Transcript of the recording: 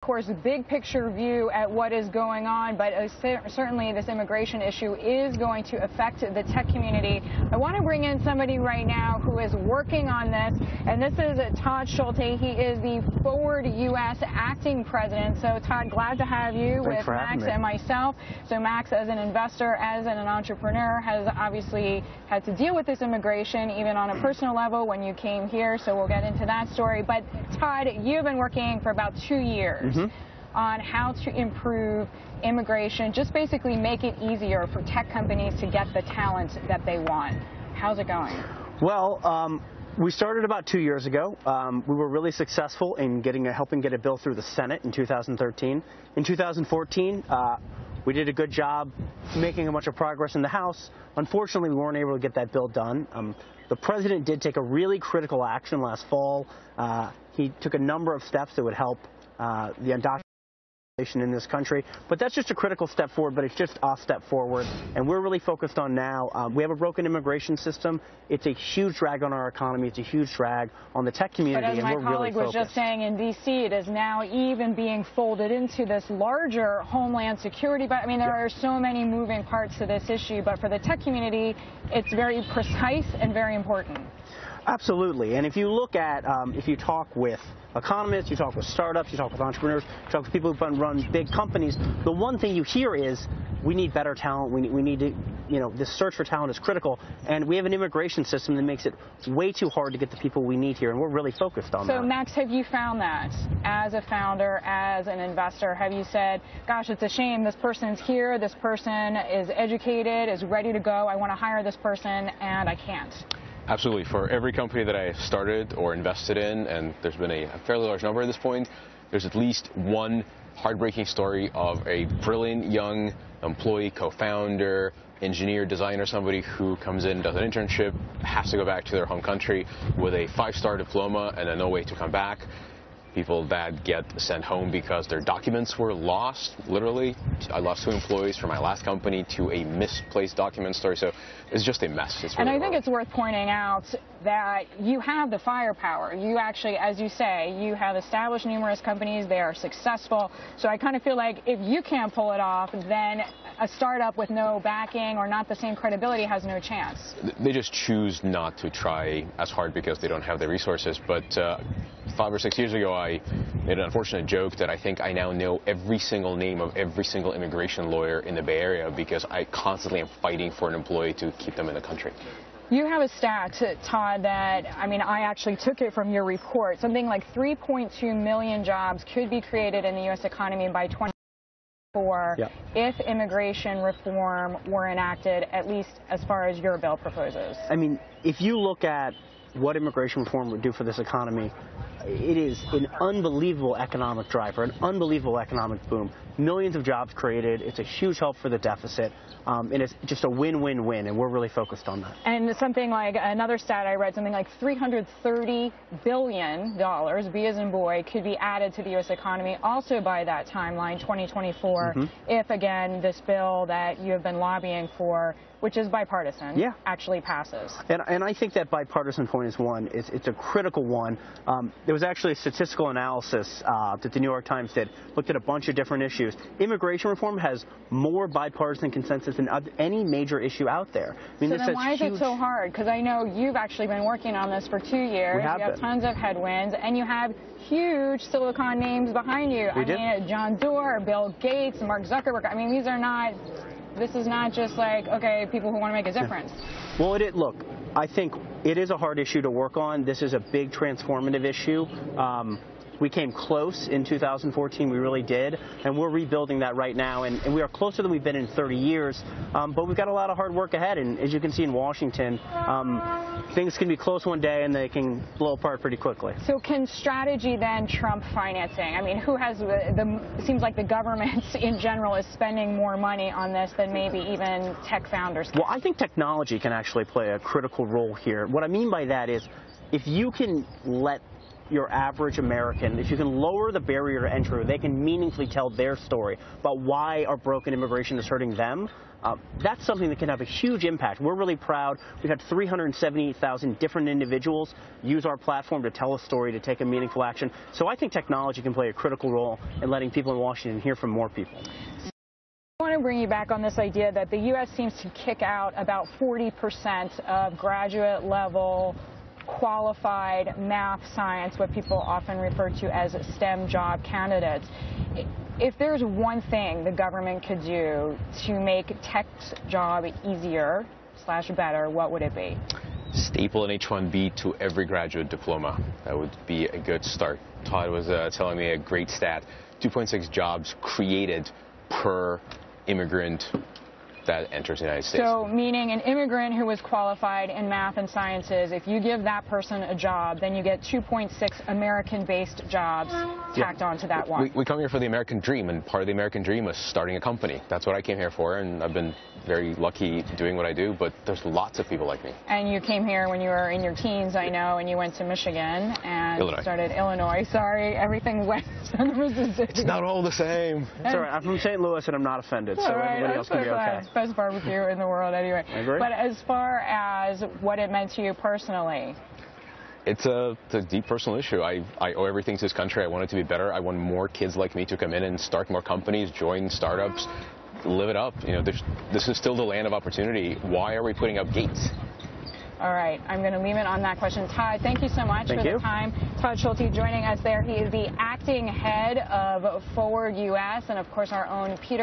Of course, a big picture view at what is going on, but certainly this immigration issue is going to affect the tech community. I want to bring in somebody right now who is working on this, and this is Todd Schulte. He is the FWD.us acting president. So, Todd, glad to have you with Max and myself. So, Max, as an investor, as an entrepreneur, has obviously had to deal with this immigration, even on a personal level when you came here. So we'll get into that story. But, Todd, you've been working for about 2 years. On how to improve immigration, just basically make it easier for tech companies to get the talent that they want. How's it going? Well, we started about 2 years ago. We were really successful in helping get a bill through the Senate in 2013. In 2014, we did a good job making a bunch of progress in the House. Unfortunately, we weren't able to get that bill done. The president did take a really critical action last fall. He took a number of steps that would help the undocumented in this country, but that's just a critical step forward, but it's just a step forward, and we're really focused on now. We have a broken immigration system. It's a huge drag on our economy. It's a huge drag on the tech community, but as and we're really focused. my colleague was just saying, in D.C., it is now even being folded into this larger homeland security. But I mean, there are so many moving parts to this issue, but for the tech community, it's very precise and very important. Absolutely. And if you look at, if you talk with economists, you talk with startups, you talk with entrepreneurs, you talk with people who run big companies, the one thing you hear is we need better talent. We need to, this search for talent is critical. And we have an immigration system that makes it way too hard to get the people we need here. And we're really focused on that. So, Max, have you found that as a founder, as an investor? Have you said, gosh, it's a shame this person's here, this person is educated, is ready to go, I want to hire this person, and I can't? Absolutely. For every company that I started or invested in, and there's been a fairly large number at this point, there's at least one heartbreaking story of a brilliant young employee, co-founder, engineer, designer, somebody who comes in, does an internship, has to go back to their home country with a 5-star diploma and no way to come back. People that get sent home because their documents were lost, literally. I lost 2 employees from my last company to a misplaced document story, so it's just a mess. It's really and I think it's worth pointing out that you have the firepower. You actually, as you say, you have established numerous companies. They are successful. So I kind of feel like if you can't pull it off, then a startup with no backing or not the same credibility has no chance. They just choose not to try as hard because they don't have the resources. But 5 or 6 years ago, I made an unfortunate joke that I think I now know every single name of every single immigration lawyer in the Bay Area because I constantly am fighting for an employee to keep them in the country. You have a stat, Todd, that, I mean, I actually took it from your report. Something like 3.2 million jobs could be created in the U.S. economy by 2024 if immigration reform were enacted, at least as far as your bill proposes. I mean, if you look at what immigration reform would do for this economy, it is an unbelievable economic driver, an unbelievable economic boom. Millions of jobs created. It's a huge help for the deficit, and it's just a win-win-win, and we're really focused on that. And something like another stat I read, something like $330 billion, B as in boy, could be added to the U.S. economy also by that timeline, 2024, if, again, this bill that you have been lobbying for, which is bipartisan, actually passes. And I think that bipartisan point is one. It's a critical one. There was actually a statistical analysis that the New York Times did, looked at a bunch of different issues. Immigration reform has more bipartisan consensus than any major issue out there. I mean, so then why is it so hard? Because I know you've actually been working on this for 2 years. You have tons of headwinds, and you have huge Silicon names behind you. I mean, John Doerr, Bill Gates, Mark Zuckerberg. I mean, these are not... This is not just like, okay, people who want to make a difference. Well, look, I think it is a hard issue to work on. This is a big transformative issue. We came close in 2014, we really did, and we're rebuilding that right now, and we are closer than we've been in 30 years, but we've got a lot of hard work ahead, and as you can see in Washington, things can be close one day and they can blow apart pretty quickly. So can strategy then trump financing? I mean, who has it seems like the government in general is spending more money on this than maybe even tech founders can. Well, I think technology can actually play a critical role here. What I mean by that is if you can let your average American, if you can lower the barrier to entry, they can meaningfully tell their story about why our broken immigration is hurting them. That's something that can have a huge impact. We're really proud. We've had 378,000 different individuals use our platform to tell a story, to take a meaningful action. So I think technology can play a critical role in letting people in Washington hear from more people. I want to bring you back on this idea that the U.S. seems to kick out about 40% of graduate level qualified math, science, what people often refer to as STEM job candidates. If there's one thing the government could do to make tech's job easier / better, what would it be? Staple an H-1B to every graduate diploma. That would be a good start. Todd was telling me a great stat, 2.6 jobs created per immigrant that enters the United States. So meaning an immigrant who was qualified in math and sciences, if you give that person a job, then you get 2.6 American-based jobs tacked onto that one. We come here for the American dream, and part of the American dream is starting a company. That's what I came here for, and I've been very lucky doing what I do, but there's lots of people like me. And you came here when you were in your teens, I know, and you went to Michigan and started Illinois. Sorry, everything west of the Mississippi. It's not all the same. It's all right. I'm from St. Louis, and I'm not offended, so everybody else can be okay. Best barbecue in the world anyway. I agree. But as far as what it meant to you personally? It's a deep personal issue. I owe everything to this country. I want it to be better. I want more kids like me to come in and start more companies, join startups, live it up. You know, this is still the land of opportunity. Why are we putting up gates? All right, I'm going to leave it on that question. Todd, thank you so much for the time. Todd Schulte joining us there. He is the acting head of FWD.us, and of course our own Peter.